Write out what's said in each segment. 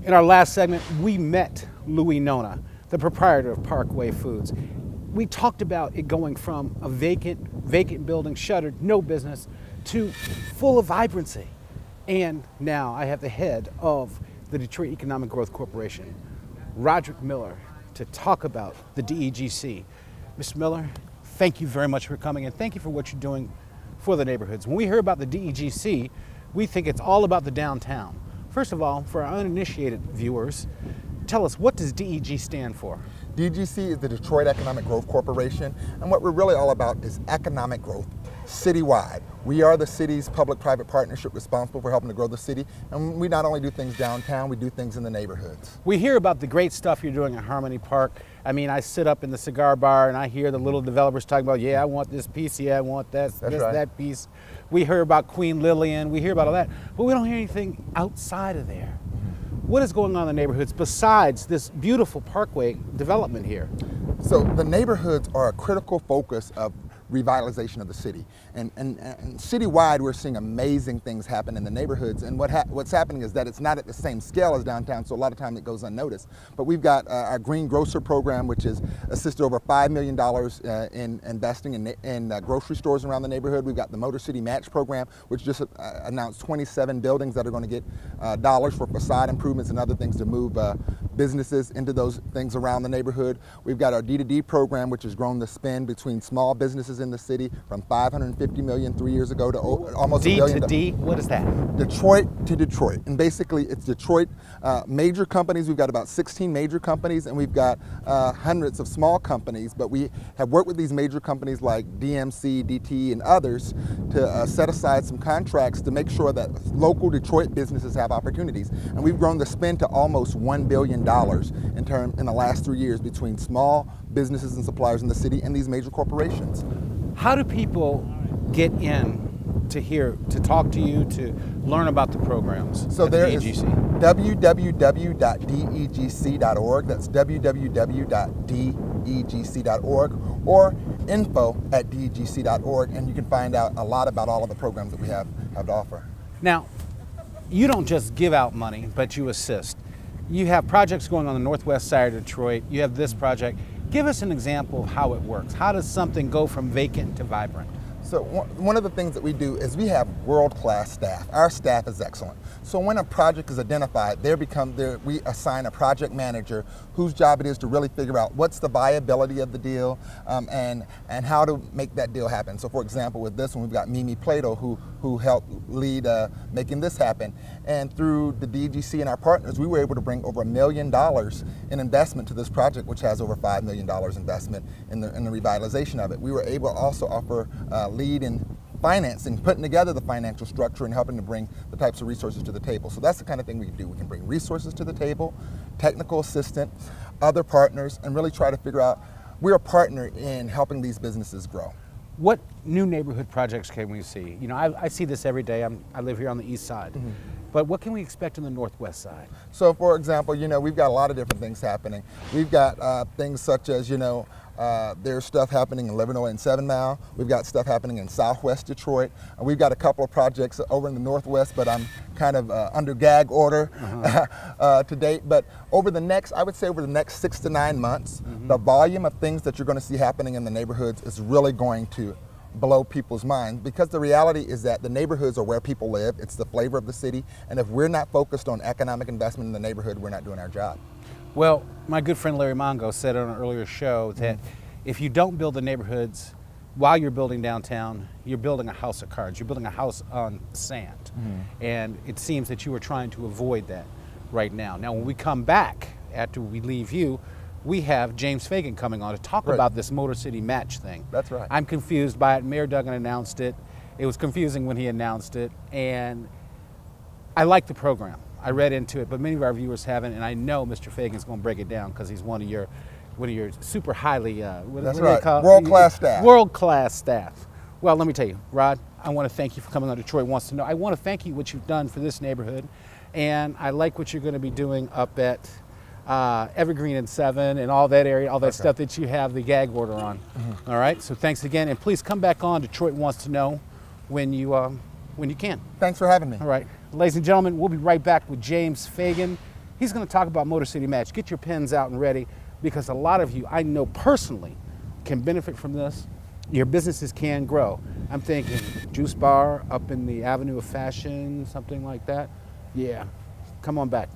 In our last segment, we met Louis Nona, the proprietor of Parkway Foods. We talked about it going from a vacant building, shuttered, no business, to full of vibrancy. And now I have the head of the Detroit Economic Growth Corporation, Roderick Miller, to talk about the DEGC. Mr. Miller, thank you very much for coming, and thank you for what you're doing for the neighborhoods. When we hear about the DEGC, we think it's all about the downtown. First of all, for our uninitiated viewers, tell us, what does DEG stand for? DGC is the Detroit Economic Growth Corporation, and what we're really all about is economic growth citywide. We are the city's public-private partnership responsible for helping to grow the city, and we not only do things downtown, we do things in the neighborhoods. We hear about the great stuff you're doing at Harmony Park. I mean, I sit up in the cigar bar and I hear the little developers talking about, yeah, I want this piece, yeah, I want that piece. We hear about Queen Lillian, we hear about all that, but we don't hear anything outside of there. What is going on in the neighborhoods besides this beautiful parkway development here? So the neighborhoods are a critical focus of revitalization of the city. And citywide, we're seeing amazing things happen in the neighborhoods. And what's happening is that it's not at the same scale as downtown, so a lot of time it goes unnoticed. But we've got our Green Grocer program, which has assisted over $5 million in investing in grocery stores around the neighborhood. We've got the Motor City Match program, which just announced 27 buildings that are going to get dollars for facade improvements and other things to move businesses into those things around the neighborhood. We've got our D2D program, which has grown the spend between small businesses in the city from $550 million 3 years ago to almost $1 billion. D to D, what is that? Detroit to Detroit. And basically it's Detroit major companies. We've got about 16 major companies, and we've got hundreds of small companies, but we have worked with these major companies like DMC, DTE, and others to set aside some contracts to make sure that local Detroit businesses have opportunities. And we've grown the spend to almost $1 billion in the last 3 years between small businesses and suppliers in the city and these major corporations. How do people get in to talk to you, to learn about the programs? So there is DEGC? www.degc.org. That's www.degc.org, or info@degc.org, and you can find out a lot about all of the programs that we have to offer. Now, you don't just give out money, but you assist. You have projects going on the northwest side of Detroit. You have this project. Give us an example of how it works. How does something go from vacant to vibrant? So one of the things that we do is we have world-class staff. Our staff is excellent. So when a project is identified, we assign a project manager whose job it is to really figure out what's the viability of the deal and how to make that deal happen. So for example, with this one, we've got Mimi Plato who helped lead making this happen. And through the DGC and our partners, we were able to bring over $1 million in investment to this project, which has over $5 million investment in the revitalization of it. We were able to also offer lead in financing, putting together the financial structure and helping to bring the types of resources to the table. So that's the kind of thing we can do. We can bring resources to the table, technical assistance, other partners, and really try to figure out, we're a partner in helping these businesses grow. What new neighborhood projects can we see? You know, I see this every day. I live here on the east side. Mm-hmm. But what can we expect on the northwest side? So for example, you know, we've got a lot of different things happening. We've got things such as, you know, there's stuff happening in Livernois and 7 Mile. We've got stuff happening in southwest Detroit. We've got a couple of projects over in the northwest, but I'm kind of under gag order to date. But over the next, I would say over the next 6 to 9 months, the volume of things that you're going to see happening in the neighborhoods is really going to blow people's minds, because the reality is that the neighborhoods are where people live. It's the flavor of the city, and if we're not focused on economic investment in the neighborhood, we're not doing our job. Well, my good friend Larry Mongo said on an earlier show that if you don't build the neighborhoods while you're building downtown, you're building a house of cards. You're building a house on sand. And it seems that you are trying to avoid that right now. Now, when we come back after we leave you, we have James Fagan coming on to talk about this Motor City Match thing. That's right. I'm confused by it. Mayor Duggan announced it. It was confusing when he announced it, and I like the program. I read into it, but many of our viewers haven't, and I know Mr. Fagan's going to break it down because he's one of your super highly world-class staff. World-class staff. Well, let me tell you, Rod, I want to thank you for coming on Detroit Wants to Know. I want to thank you what you've done for this neighborhood, and I like what you're going to be doing up at Evergreen and 7 and all that area, all that stuff that you have the gag order on. All right, so thanks again, and please come back on Detroit Wants to Know when you can. Thanks for having me. All right, ladies and gentlemen, we'll be right back with James Fagan He's going to talk about Motor City Match. Get your pens out and ready, because a lot of you, I know personally, can benefit from this. Your businesses can grow. I'm thinking juice bar up in the Avenue of Fashion, something like that. Yeah, come on back.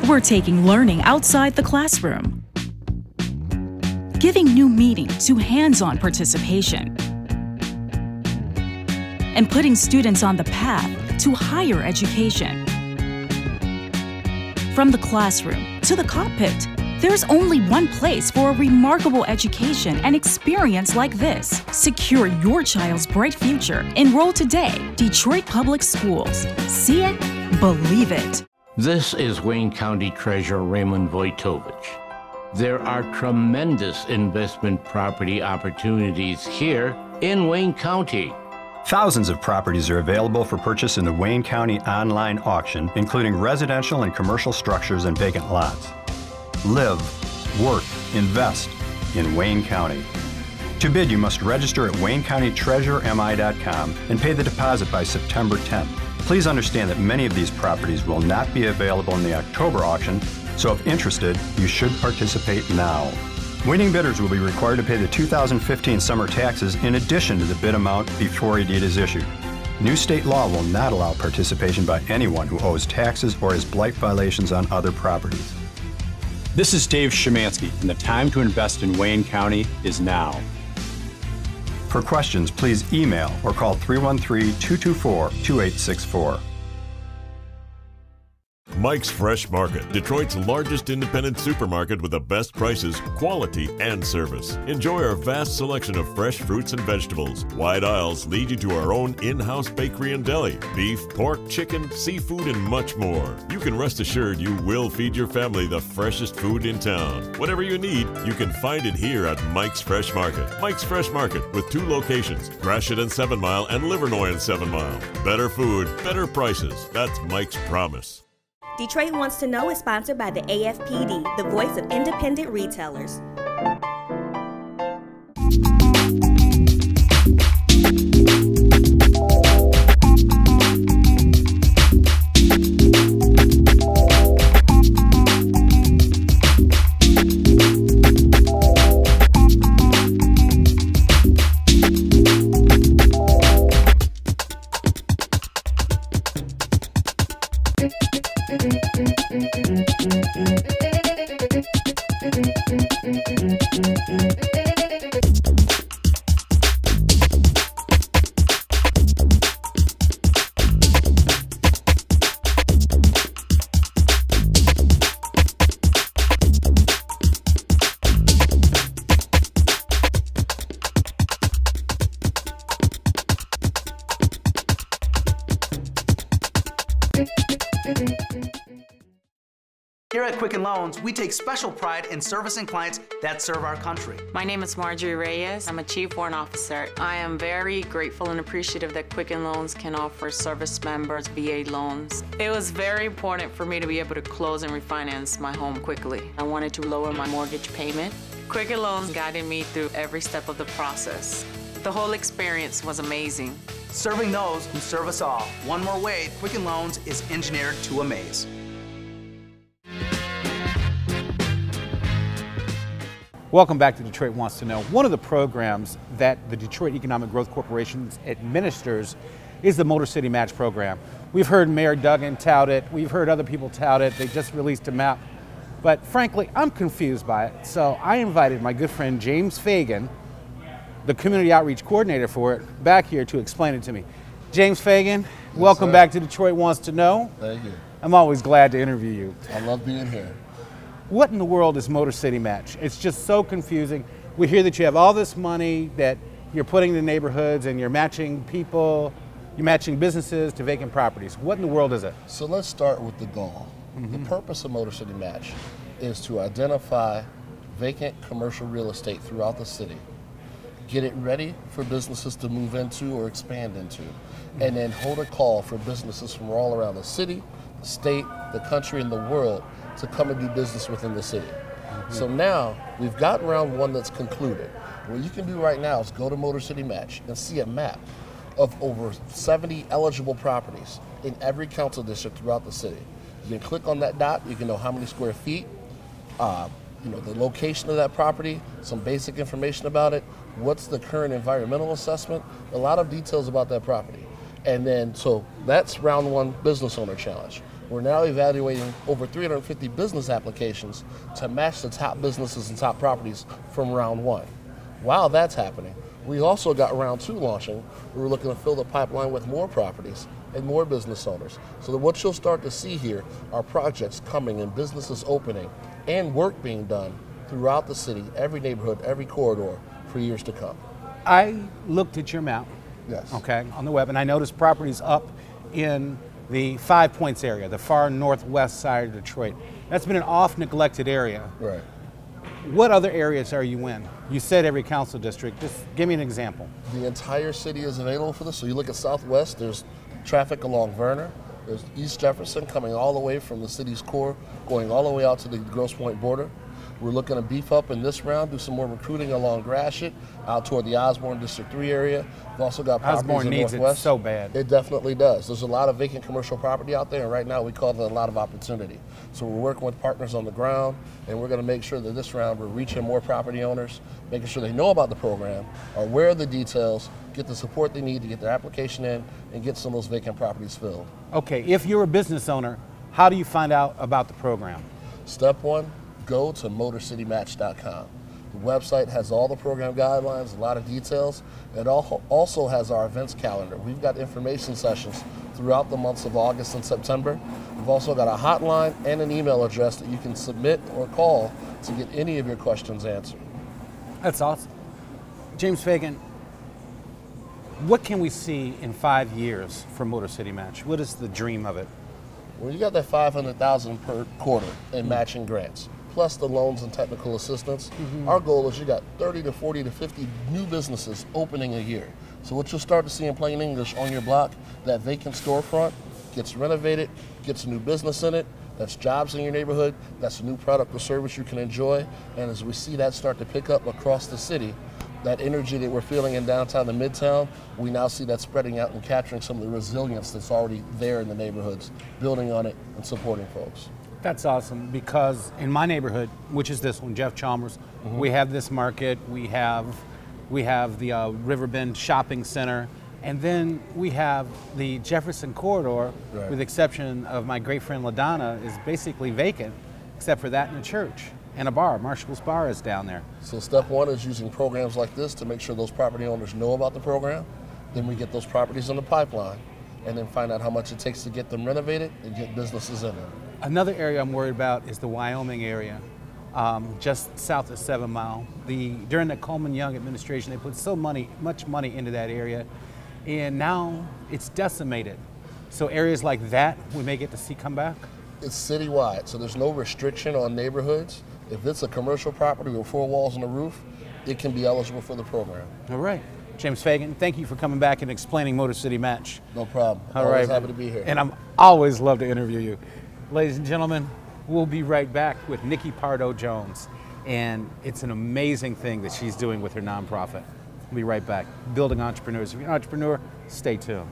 We're taking learning outside the classroom, giving new meaning to hands-on participation, and putting students on the path to higher education. From the classroom to the cockpit, there's only one place for a remarkable education and experience like this. Secure your child's bright future. Enroll today. Detroit Public Schools. See it, believe it. This is Wayne County Treasurer Raymond Wojtowicz. There are tremendous investment property opportunities here in Wayne County. Thousands of properties are available for purchase in the Wayne County online auction, including residential and commercial structures and vacant lots. Live, work, invest in Wayne County. To bid, you must register at WayneCountyTreasurerMI.com and pay the deposit by September 10th. Please understand that many of these properties will not be available in the October auction, so if interested, you should participate now. Winning bidders will be required to pay the 2015 summer taxes in addition to the bid amount before a deed is issued. New state law will not allow participation by anyone who owes taxes or has blight violations on other properties. This is Dave Szymanski, and the time to invest in Wayne County is now. For questions, please email or call 313-224-2864. Mike's Fresh Market, Detroit's largest independent supermarket with the best prices, quality, and service. Enjoy our vast selection of fresh fruits and vegetables. Wide aisles lead you to our own in-house bakery and deli. Beef, pork, chicken, seafood, and much more. You can rest assured you will feed your family the freshest food in town. Whatever you need, you can find it here at Mike's Fresh Market. Mike's Fresh Market with 2 locations, Gratiot and 7 Mile and Livernois and 7 Mile. Better food, better prices. That's Mike's promise. Detroit Wants to Know is sponsored by the AFPD, the voice of independent retailers. Here at Quicken Loans, we take special pride in servicing clients that serve our country. My name is Marjorie Reyes. I'm a Chief Warrant Officer. I am very grateful and appreciative that Quicken Loans can offer service members VA loans. It was very important for me to be able to close and refinance my home quickly. I wanted to lower my mortgage payment. Quicken Loans guided me through every step of the process. The whole experience was amazing. Serving those who serve us all. One more way, Quicken Loans is engineered to amaze. Welcome back to Detroit Wants to Know. One of the programs that the Detroit Economic Growth Corporation administers is the Motor City Match program. We've heard Mayor Duggan tout it. We've heard other people tout it. They just released a map. But frankly, I'm confused by it. So I invited my good friend James Fagan, the Community Outreach Coordinator for it, back here to explain it to me. James Fagan, welcome back to Detroit Wants to Know. Thank you. I'm always glad to interview you. I love being here. What in the world is Motor City Match? It's just so confusing. We hear that you have all this money that you're putting in the neighborhoods and you're matching people, you're matching businesses to vacant properties. What in the world is it? So let's start with the goal. The purpose of Motor City Match is to identify vacant commercial real estate throughout the city, get it ready for businesses to move into or expand into, and then hold a call for businesses from all around the city, the state, the country, and the world to come and do business within the city. So now we've gotten round one that's concluded. What you can do right now is go to Motor City Match and see a map of over 70 eligible properties in every council district throughout the city. You can click on that dot, you can know how many square feet, the location of that property, some basic information about it, what's the current environmental assessment, a lot of details about that property. And then, so that's round one business owner challenge. We're now evaluating over 350 business applications to match the top businesses and top properties from round one. While that's happening, we also got round two launching. We're looking to fill the pipeline with more properties and more business owners. So that what you'll start to see here are projects coming and businesses opening and work being done throughout the city, every neighborhood, every corridor for years to come. I looked at your map, yes, okay, on the web, and I noticed properties up in the 5 Points area, the far northwest side of Detroit. That's been an oft neglected area. Right. What other areas are you in? You said every council district. Just give me an example. The entire city is available for this. So you look at Southwest, there's traffic along Verner. There's East Jefferson coming all the way from the city's core, going all the way out to the Grosse Pointe border. We're looking to beef up in this round, do some more recruiting along Gratiot, out toward the Osborne District 3 area. We've also got properties Osborne in needs Northwest. it so bad. It definitely does. There's a lot of vacant commercial property out there, and right now we call it a lot of opportunity. So we're working with partners on the ground, and we're going to make sure that this round we're reaching more property owners, making sure they know about the program, are aware of the details, get the support they need to get their application in, and get some of those vacant properties filled. Okay, if you're a business owner, how do you find out about the program? Step one, go to MotorCityMatch.com. The website has all the program guidelines, a lot of details. It also has our events calendar. We've got information sessions throughout the months of August and September. We've also got a hotline and an email address that you can submit or call to get any of your questions answered. That's awesome. James Fagan, what can we see in 5 years for Motor City Match? What is the dream of it? Well, you got that $500,000 per quarter in matching grants, plus the loans and technical assistance. Our goal is you got 30 to 40 to 50 new businesses opening a year. So what you'll start to see in plain English on your block, that vacant storefront gets renovated, gets a new business in it, that's jobs in your neighborhood, that's a new product or service you can enjoy. And as we see that start to pick up across the city, that energy that we're feeling in downtown and midtown, we now see that spreading out and capturing some of the resilience that's already there in the neighborhoods, building on it and supporting folks. That's awesome, because in my neighborhood, which is this one, Jeff Chalmers, we have this market, we have the Riverbend Shopping Center, and then we have the Jefferson corridor, with the exception of my great friend LaDonna, is basically vacant, except for that and a church and a bar. Marshall's Bar is down there. So step one is using programs like this to make sure those property owners know about the program. Then we get those properties in the pipeline and then find out how much it takes to get them renovated and get businesses in there. Another area I'm worried about is the Wyoming area, just south of 7 Mile. During the Coleman Young administration, they put much money into that area, and now it's decimated. So areas like that, we may get to see come back? It's citywide, so there's no restriction on neighborhoods. If it's a commercial property with 4 walls and a roof, it can be eligible for the program. All right. James Fagan, thank you for coming back and explaining Motor City Match. No problem. All always right. Happy to be here. And I'm always love to interview you. Ladies and gentlemen, we'll be right back with Nikki Pardo-Jones. And it's an amazing thing that she's doing with her nonprofit. We'll be right back. Building Entrepreneurs. If you're an entrepreneur, stay tuned.